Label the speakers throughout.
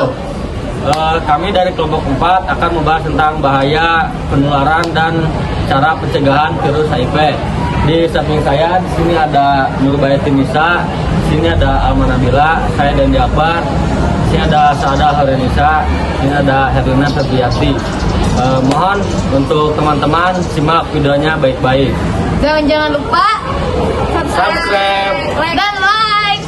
Speaker 1: Halo, kami dari kelompok 4 akan membahas tentang bahaya penularan dan cara pencegahan virus HIV. Di samping saya di sini ada Nurbayatin Nisa, di sini ada Alma Nabila, saya Dendi Akbar, di sini ada Saada Horenisa, di sini ada Herlina Febriati. Mohon untuk teman-teman simak videonya baik-baik.
Speaker 2: Jangan lupa
Speaker 1: Subscribe
Speaker 2: dan like.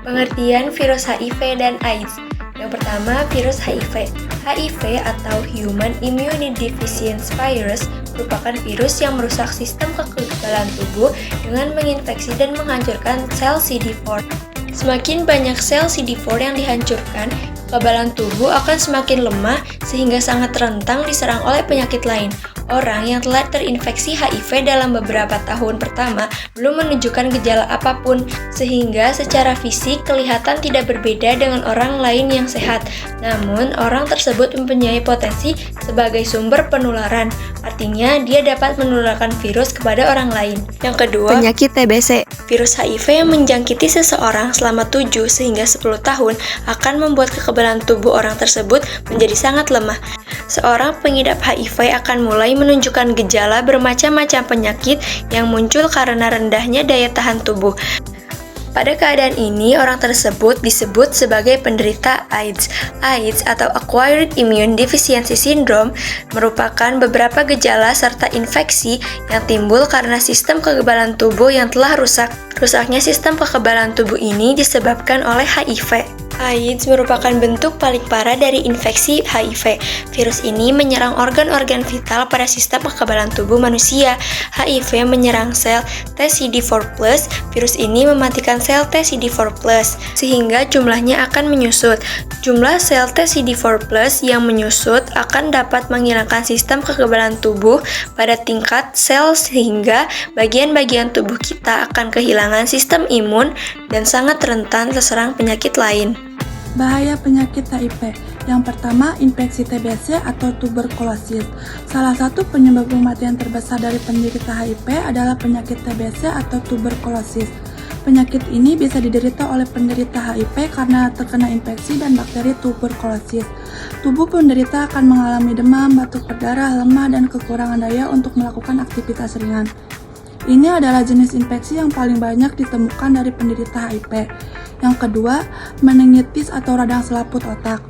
Speaker 3: Pengertian virus HIV dan AIDS. Yang pertama, virus HIV. HIV atau Human Immunodeficiency Virus merupakan virus yang merusak sistem kekebalan tubuh dengan menginfeksi dan menghancurkan sel CD4. Semakin banyak sel CD4 yang dihancurkan, kekebalan tubuh akan semakin lemah sehingga sangat rentan diserang oleh penyakit lain. Orang yang telah terinfeksi HIV dalam beberapa tahun pertama belum menunjukkan gejala apapun, sehingga secara fisik kelihatan tidak berbeda dengan orang lain yang sehat. Namun, orang tersebut mempunyai potensi sebagai sumber penularan, artinya dia dapat menularkan virus kepada orang lain. Yang kedua, penyakit TBC. Virus HIV yang menjangkiti seseorang selama 7 hingga 10 tahun akan membuat kekebalan tubuh orang tersebut menjadi sangat lemah. Seorang pengidap HIV akan mulai menunjukkan gejala bermacam-macam penyakit yang muncul karena rendahnya daya tahan tubuh. Pada keadaan ini, orang tersebut disebut sebagai penderita AIDS. AIDS atau Acquired Immune Deficiency Syndrome merupakan beberapa gejala serta infeksi yang timbul karena sistem kekebalan tubuh yang telah rusak. Rusaknya sistem kekebalan tubuh ini disebabkan oleh HIV. AIDS merupakan bentuk paling parah dari infeksi HIV. Virus ini menyerang organ-organ vital pada sistem kekebalan tubuh manusia. HIV menyerang sel TCD4+. Virus ini mematikan sel TCD4+, sehingga jumlahnya akan menyusut. Jumlah sel TCD4+ yang menyusut akan dapat menghilangkan sistem kekebalan tubuh pada tingkat sel sehingga bagian-bagian tubuh kita akan kehilangan sistem imun dan sangat rentan terserang penyakit lain.
Speaker 4: Bahaya penyakit HIV. Yang pertama, infeksi TBC atau tuberkulosis. Salah satu penyebab kematian terbesar dari penderita HIV adalah penyakit TBC atau tuberkulosis. Penyakit ini bisa diderita oleh penderita HIV karena terkena infeksi dan bakteri tuberkulosis. Tubuh penderita akan mengalami demam, batuk berdarah, lemah, dan kekurangan daya untuk melakukan aktivitas ringan. Ini adalah jenis infeksi yang paling banyak ditemukan dari penderita HIV. Yang kedua, meningitis atau radang selaput otak.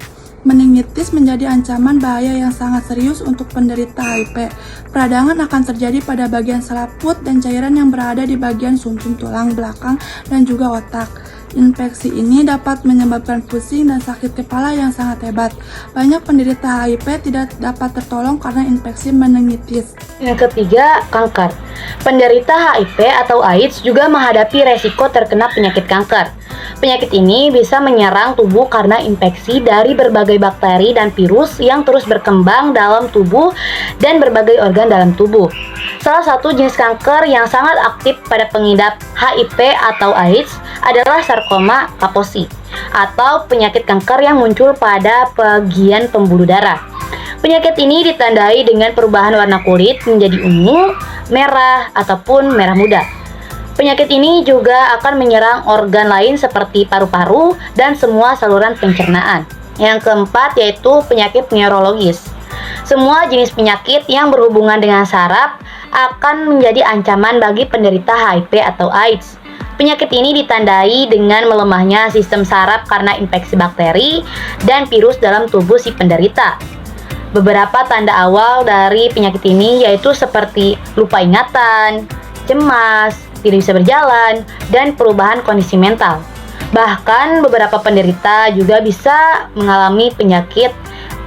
Speaker 4: Meningitis menjadi ancaman bahaya yang sangat serius untuk penderita HIV. Peradangan akan terjadi pada bagian selaput dan cairan yang berada di bagian sumsum tulang belakang dan juga otak. Infeksi ini dapat menyebabkan pusing dan sakit kepala yang sangat hebat. Banyak penderita HIV tidak dapat tertolong karena infeksi meningitis.
Speaker 5: Yang ketiga, kanker. Penderita HIV atau AIDS juga menghadapi resiko terkena penyakit kanker. Penyakit ini bisa menyerang tubuh karena infeksi dari berbagai bakteri dan virus yang terus berkembang dalam tubuh dan berbagai organ dalam tubuh. Salah satu jenis kanker yang sangat aktif pada pengidap HIV atau AIDS adalah sarkoma Kaposi atau penyakit kanker yang muncul pada bagian pembuluh darah. Penyakit ini ditandai dengan perubahan warna kulit menjadi ungu, merah, ataupun merah muda. Penyakit ini juga akan menyerang organ lain seperti paru-paru dan semua saluran pencernaan. Yang keempat yaitu penyakit neurologis. Semua jenis penyakit yang berhubungan dengan saraf akan menjadi ancaman bagi penderita HIV atau AIDS. Penyakit ini ditandai dengan melemahnya sistem saraf karena infeksi bakteri dan virus dalam tubuh si penderita. Beberapa tanda awal dari penyakit ini yaitu seperti lupa ingatan, cemas, tidak bisa berjalan, dan perubahan kondisi mental. Bahkan beberapa penderita juga bisa mengalami penyakit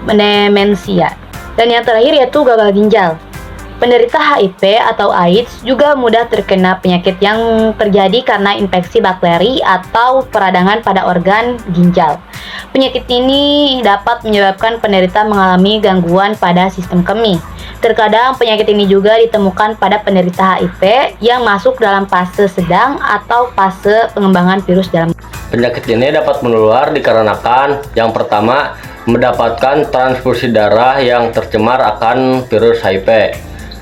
Speaker 5: demensia. Dan yang terakhir yaitu gagal ginjal. Penderita HIV atau AIDS juga mudah terkena penyakit yang terjadi karena infeksi bakteri atau peradangan pada organ ginjal. Penyakit ini dapat menyebabkan penderita mengalami gangguan pada sistem kemih. Terkadang penyakit ini juga ditemukan pada penderita HIV yang masuk dalam fase sedang atau fase pengembangan virus dalam.
Speaker 1: Penyakit ini dapat menular dikarenakan yang pertama, mendapatkan transfusi darah yang tercemar akan virus HIV.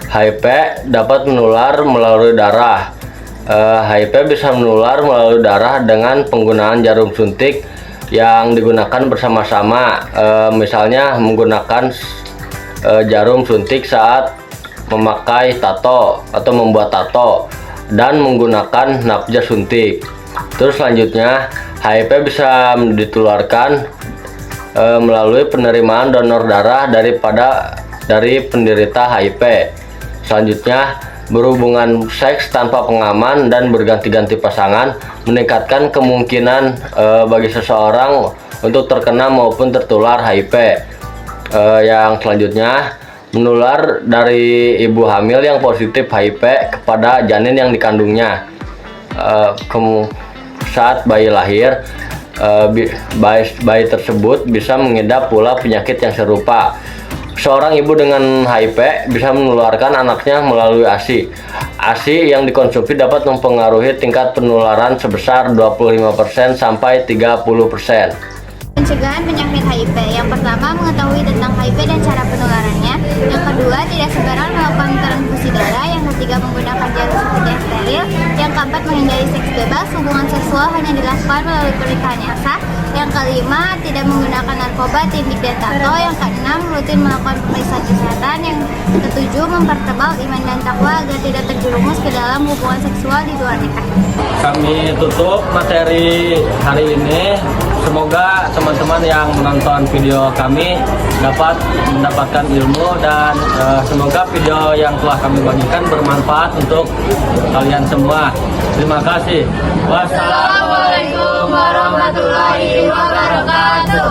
Speaker 1: HIV dapat menular melalui darah. HIV bisa menular melalui darah dengan penggunaan jarum suntik yang digunakan bersama-sama, misalnya menggunakan jarum suntik saat memakai tato atau membuat tato, dan menggunakan nafas suntik. Terus selanjutnya HIV bisa ditularkan melalui penerimaan donor darah dari penderita HIV. Selanjutnya, berhubungan seks tanpa pengaman dan berganti-ganti pasangan meningkatkan kemungkinan bagi seseorang untuk terkena maupun tertular HIV. Yang selanjutnya, menular dari ibu hamil yang positif HIV kepada janin yang dikandungnya. Saat bayi lahir, bayi tersebut bisa mengidap pula penyakit yang serupa. Seorang ibu dengan HIV bisa menularkan anaknya melalui ASI. ASI yang dikonsumsi dapat mempengaruhi tingkat penularan sebesar 25% sampai 30%.
Speaker 2: Pencegahan penyakit HIV. Yang pertama, mengetahui tentang HIV dan cara penularannya. Yang kedua, tidak sembarangan melakukan transfusi darah. Yang ketiga, menggunakan jarum suntik yang steril. Yang keempat, menghindari seks bebas. Hubungan seksual hanya dilakukan melalui pernikahan yang sah. Yang kelima, tidak menggunakan narkoba, tindik, dan tato. Yang keenam, rutin melakukan pemeriksaan kesehatan. Yang ketujuh, mempertebal iman dan takwa agar tidak terjerumus ke dalam hubungan seksual di luar nikah.
Speaker 1: Kami tutup materi hari ini. Semoga teman-teman yang menonton video kami dapat mendapatkan ilmu, dan semoga video yang telah kami bagikan bermanfaat untuk kalian semua. Terima kasih. Wassalamualaikum warahmatullahi wabarakatuh.